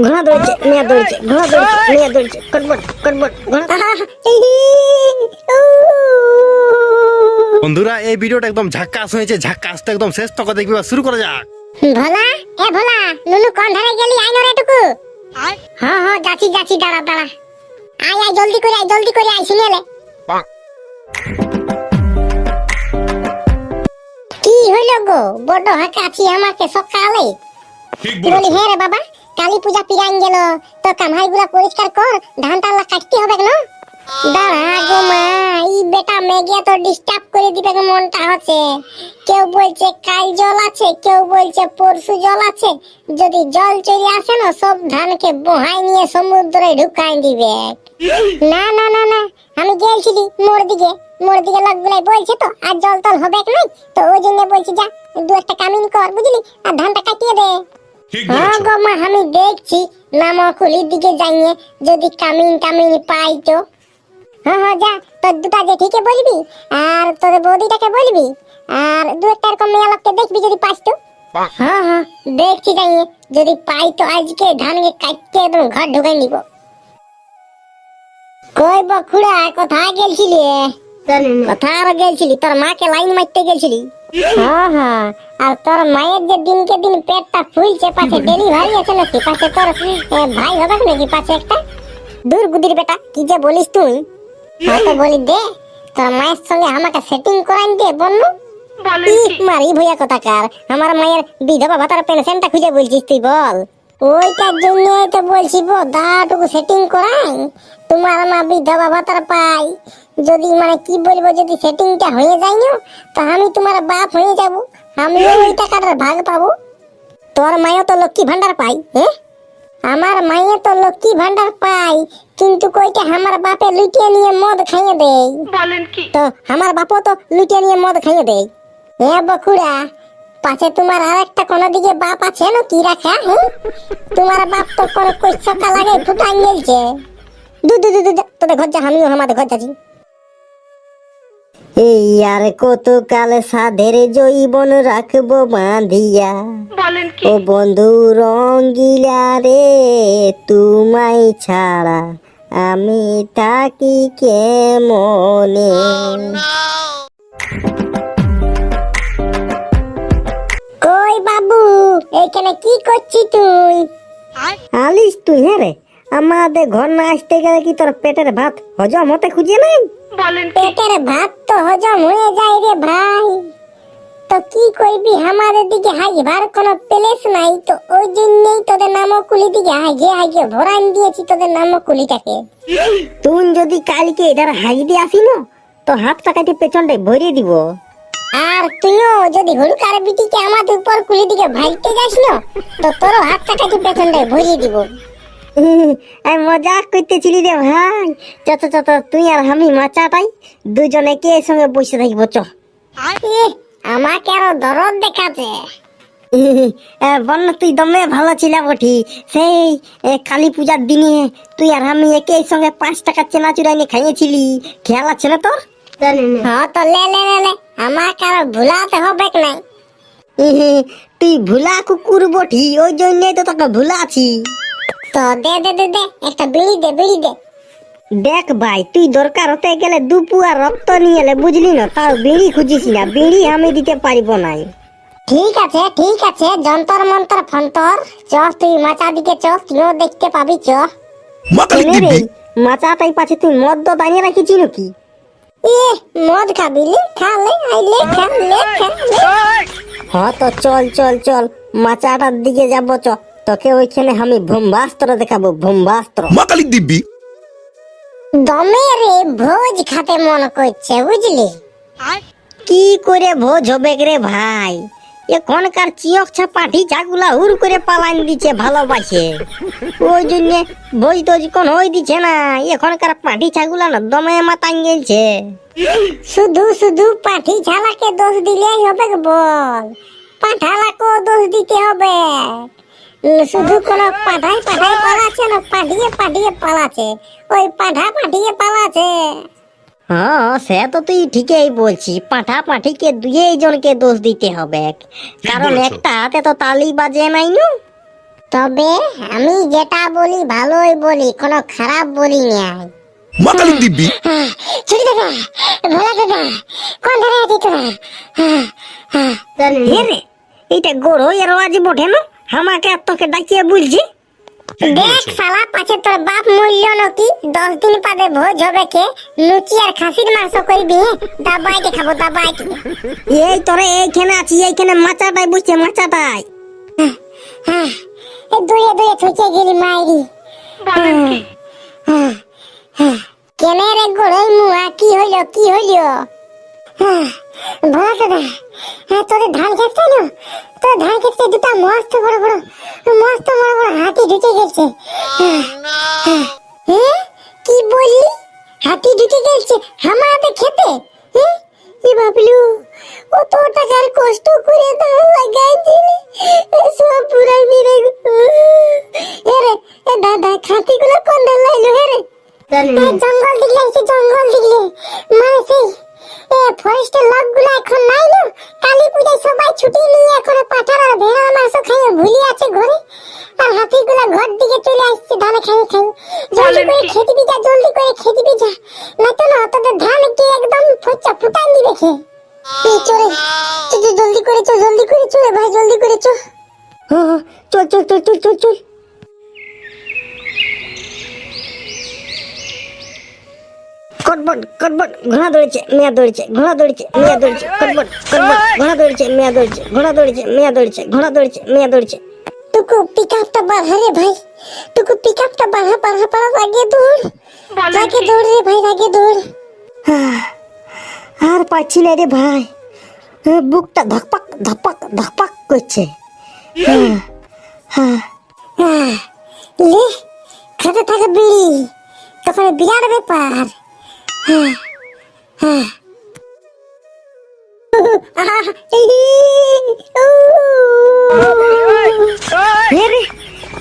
ঘোড়া দৌড়ছে, মেয়া দৌড়ছে, ঘোড়া দৌড়ছে, মেয়া দৌড়ছে, কটবট কটবট ঘোড়া। বন্ধুরা এই ভিডিওটা একদম ঝাক্কাস হয়েছে, ঝাক্কাস তো একদম শেষ তক দেখবি, শুরু করা যাক। ভোলা, এ ভোলা, নুনু কোন ধারে গেলি? আয় নরে টুকু। হ্যাঁ হ্যাঁ, যাচ্ছি যাচ্ছি, দাঁড়া দাঁড়া। আয় আয়, জলদি করে আয়, জলদি করে আয়, শুনেলে। কি হইল গো, বড় হাঁকাছি আমাকে সকালে। বলি হ্যাঁ রে বাবা, কালী পূজা পিরাইন গেল, তো কামাই গুলা পরিষ্কার কর, ধান টাল্লা কাটতে হবে কেন? দাঁড়া গো মা, এই বেটা মেঘে তো ডিস্টার্ব করে দিবে গো, মনটা হচ্ছে। কেউ বলছে কাল জল আছে, কেউ বলছে পরশু জল আছে। যদি জল চলে আসে না, সব ধানকে বহাই নিয়ে সমুদ্রে ঢুকাই দিবে। না না না না, আমি গেছিলি মোর দিকে লোকগুলাই বলছে তো আর জল টল হবে নাই, তো ওই জন্য বলছি যা দু একটা কামিন কর, বুঝলি, আর ধানটা কাটিয়ে দে। হ্যাঁ গো মা, আমি দেখছি নামকুলির দিকে যাইয়ে যদি কামিন পাই তো। হ্যাঁ হ্যাঁ, যা তোর দুটা জেঠিকে বলবি আর তোর বৌদিটাকে বলবি, আর দু একটা এরকম মেয়ে লোককে দেখবি যদি পাস তো। হ্যাঁ হ্যাঁ, দেখছি যাইয়ে যদি পাই তো আজকে ধানকে কাটতে একদম ঘর ঢুকাই নিব। কই বখুড়া, কোথায় গেলছিলি? কোথায় আর গেলছিলি? তোর মাকে লাইন মারতে গেলছিলি? হ্যাঁ হ্যাঁ, আর তোর মায়ের যে দিনকে দিন পেটটা ফুলছে, পাশে ডেলিভারি আছে নাকি? পাশে তোর ভাই হবে নাকি পাশে একটা? দূর গুদির বেটা, কি যে বলিস তুই? হয়তো বলি দে তোর মায়ের সঙ্গে আমাকে সেটিং করাই দে, বললু মারি ভইয়া কথাকার। আমার মায়ের বিধবা ভাতার পেনশনটা খুঁজে বলছিস তুই, বল। ওইটার জন্য তো বলছি দাটুকু সেটিং করাই, তোমার মা বিধবা ভাতার পাই। যদি মানে কি বলবো, যদি সেটিংটা হয়ে যায় না, তো আমি তোমার বাপ হয়ে যাব, আমিও ওই টাকাটার ভাগ পাবো। তোর মায়ও তো লক্ষ্মী ভান্ডার পাই। হ্যাঁ, আমার মায়ে তো লক্ষ্মী ভান্ডার পাই, কিন্তু কইটা আমার বাপে লুটিয়ে নিয়ে মদ খাইয়ে দেয়। বলেন কি? তো আমার বাপও তো লুটিয়ে নিয়ে মদ খাইয়ে দেয়। হ্যাঁ বকুড়া, পাছে তোমার আর একটা কোন দিকে বাপ আছে না কি রাখা? হ্যাঁ, তোমার বাপ তো কোন কইছকা লাগে ফুটাই গেলছে। দু দু দু দু, তোদের ঘর যা, আমিও আমাদের ঘর যাচ্ছি। এই আর কত কাল সাধের জৈবন রাখবো বাঁধিয়া, বলেন কি? ও বন্ধু রঙ্গিলা রে, তোমায় ছাড়া আমি থাকি কেমনে। কই বাবু, এইখানে কি করছিস তুই? আলিস তুই? হ্যাঁ রে, আমাদের ঘর না আসতে গেলে কি তোর পেটের ভাত হজম হতে খুঁজে নাই? পেটের ভাত তো হজম হয়ে যায় রে ভাই, তো কি করবি, আমাদের দিকে হাইবার কোনো প্লেস নাই, তো ওই জন্যই তোদের নামকুলি দিকে হাইগে ভরান দিয়েছি তোদের নামকুলিটাকে। তুই যদি কালকে এটার হাই দিয়ে আসি না, তো হাতটা কাটি পেছনটায় ভরিয়ে দিব। আর তুইও যদি হুড়কার বিটিকে আমাদের উপর কুলি দিকে ভাইতে যাস না, তো তোরও হাতটা কাটি পেছনটায় ভরিয়ে দিব। আমি মজাক করতেছিলি রে ভাই। চ চ চ, তুই আর আমি মাচাটাই দুজনে কে সঙ্গে বসে থাকবো, চ। আমাকে আরো দরদ দেখাতে বল, তুই দমে ভালো ছিলা বটি। সেই কালী পূজার দিনে তুই আর আমি একে সঙ্গে 5 টাকা চেনা চুরাই নিয়ে খাইয়েছিলি, খেয়াল আছে না তোর? হ্যাঁ, তো লে লে লে, আমাকে আরো ভুলাতে হবে নাই। তুই ভুলা কুকুর বটি, ওই জন্যই তো তোকে ভুলাছি। তো দে দে দে দে, একটা বিড়ি দে, বিড়ি দে। দেখ ভাই, তুই দরকার হতে গেলে দুপুয়া রক্ত নিয়ে এলে, বুঝলি না, তাও বিড়ি খুঁজিস না, বিড়ি আমি দিতে পারিব নাই। ঠিক আছে ঠিক আছে, যন্তর মন্তর ফন্তর, চ তুই মাচা দিকে চ, তুইও দেখতে পাবি, চ। মাচাটাই পাছে তুই মদ দাঁড়িয়ে রাখিছি নাকি? মদ খাবি? খালে আইলে খালে খালে। হ্যাঁ, তো চল চল চল, মাচাটার দিকে যাবো, চ। তোকে ওইখানে আমি ব্রহ্মাস্ত্র দেখাবো, ব্রহ্মাস্ত্র। মাকালিক দিব্যি দমে রে ভোজ খাতে মন করছে, বুঝলি। কি করে ভোজ হবে রে ভাই, এখনকার চিয়ক ছাপাঠি ছাগুলা হুর করে পালান দিচ্ছে ভালোবাসে, ওই জন্য ভোজ টোজ কোন হই দিচ্ছে না। এখনকার পাঠি ছাগুলা না দমে মাতান গেলছে। শুধু শুধু পাঠি ছালাকে দোষ দিলেই হবে? বল, পাঠালাকেও দোষ দিতে হবে। শুধু কোন পাঠাই পালাচ্ছে না, পাঠিয়ে পালাচ্ছে, ওই পাঠিয়ে পালাচ্ছে। হ্যাঁ, সে তো তুই ঠিকই বলছিস, পাঠিকে দুই জনকে দোষ দিতে হবে, কারণ একটা হাতে তো তালি বাজে নাই নু। তো তবে আমি যেটা বলি ভালোই বলি, কোনো খারাপ বলি না। মাকালি দিব্যি ছুটি দাদা, ভোলা দাদা, কোন ধারে আছিস তোরা? রে এইটা গড়ো এর আজ বটে না, আমাকে আর তোকে ডাকিয়ে বলছি। দেখ শালা, পাছে তোর বাপ মূল্য নাকি 10 দিন বাদে ভোজ হবে কে, লুচি আর খাসির মাংস করবি, দাবাইতে খাবো দাবাইতে। এই তোরে এইখানে আছি, এইখানে মাচাটাই বুঝছে, মাচাটাই। দূরে দূরে ছুটে গেলি মাইরি। কেনে রে গড়ই মুয়া, কি হইলো কি হইলো? ভোলা দাদা, তোদের ধান খেতে না, তোর ধান খেতে দুটা মস্ত বড় বড় হাতি ঢুকে গেছে। কি বললি? হাতি ঢুকে গেছে আমাদের খেতে? কি ভাবলু? কত টাকার কষ্ট করে ধান লাগাই দিলি, সব পুরাই মেরে। এরে দাদা, খাতিগুলো কোন ধান লাইলো? হেরে জঙ্গল দিগলে এসে, জঙ্গল দিগলে মানে সেই ফরেস্টের লোকগুলো এখন নাই না, কালী পূজায় সবাই ছুটি নিয়ে এখন পাঠার আর ভেড়ার মাংস খাইয়ে ভুলি আছে ঘরে, আর হাতিগুলো ঘর দিকে চলে আসছে ধান খাইয়ে খাইয়ে। জলদি করে খেতে দিবি যা, জলদি করে খেতে দিবি যা, না তো না তোদের ধান কি একদম ফুটান দিবে খে। চলে জলদি করে চল, জলদি করে চলে ভাই, জলদি করে চল। চল চল চল চল চল চল। কটবট কটবট, ঘোড়া দৌড়েছে মেয়া দৌড়েছে, ঘোড়া দৌড়েছে মেয়া দৌড়েছে, কটবট কটবট, ঘোড়া দৌড়েছে মেয়া দৌড়েছে, ঘোড়া দৌড়েছে মেয়া দৌড়েছে, ঘোড়া দৌড়েছে মেয়া দৌড়েছে। টুকু পিকআপটা বাড়া রে ভাই, টুকু পিকআপটা বাড়া আগে দৌড়, আগে দৌড় রে ভাই, আগে দৌড়। আর পাচ্ছি না রে ভাই, বুকটা ধকপাক ধকপাক ধকপাক করছে। লে খাতে থাকে বিড়ি, তখন বিরাট ব্যাপার।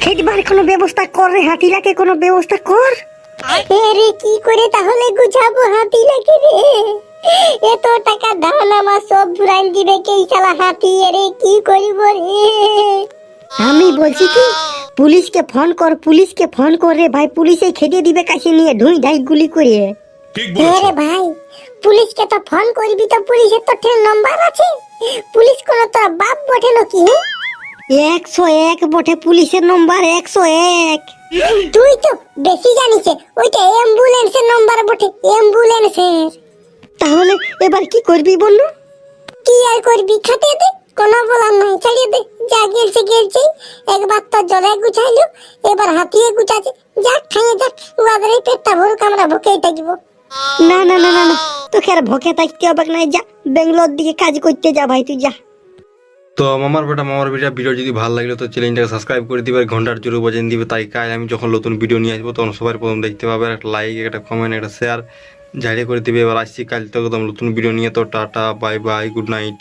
খেটবার কোনো ব্যবস্থা কর রে, হাতিলাকে কোনো ব্যবস্থা কর। রে কি করে তাহলে গুছাবো হাতিলাকে রে? এত টাকা ধান আমার সব ভুরাইন দিবে কে শালা হাতি, রে কি করিব রে? আমি বলছি কি, পুলিশকে ফোন কর, পুলিশকে ফোন কর রে ভাই, পুলিশে খেতে দিবে কাছে নিয়ে ঢুই ঢাই গুলি করে। রে ভাই, পুলিশকে তো ফোন করবি তো পুলিশের তো ট্রেন নাম্বার আছে, পুলিশ কোন তোর বাপ বটে নাকি? 101 বটে পুলিশের নাম্বার, 101। তুই তো বেশি জানিস, ওইটা অ্যাম্বুলেন্সের নাম্বার বটে, অ্যাম্বুলেন্সের। তাহলে এবার কি করবি বললো? কি আর করবি, খাটিয়ে দে, কোনো বলার নাই, ছাড়িয়ে দে, যা গেলছে গেলছে। একবার তো জলে গুছাইলো, এবার হাতিয়ে গুছাচ্ছে, যাক খাইয়ে যাক, ওদের এই পেটটা ভরুক, আমরা ভুকেই থাকবো। না না না না না, তোকে আর ভুকে থাকতে হবে না, যা বেঙ্গলোর দিকে কাজ করতে যা ভাই, তুই যা। তো মামার বেটা ভিডিও যদি ভালো লাগলো তো চ্যানেলটাকে সাবস্ক্রাইব করে দিবে, আর ঘন্টার জোরে বাজিয়ে দিবে, তাই কাজ আমি যখন নতুন ভিডিও নিয়ে আসবো তখন সবার প্রথম দেখতে পাবে। একটা লাইক, একটা কমেন্ট, একটা শেয়ার ঝাড়িয়ে করে দিবে। এবার আসছি কাল থেকে নতুন ভিডিও নিয়ে, তো tata bye bye, good night.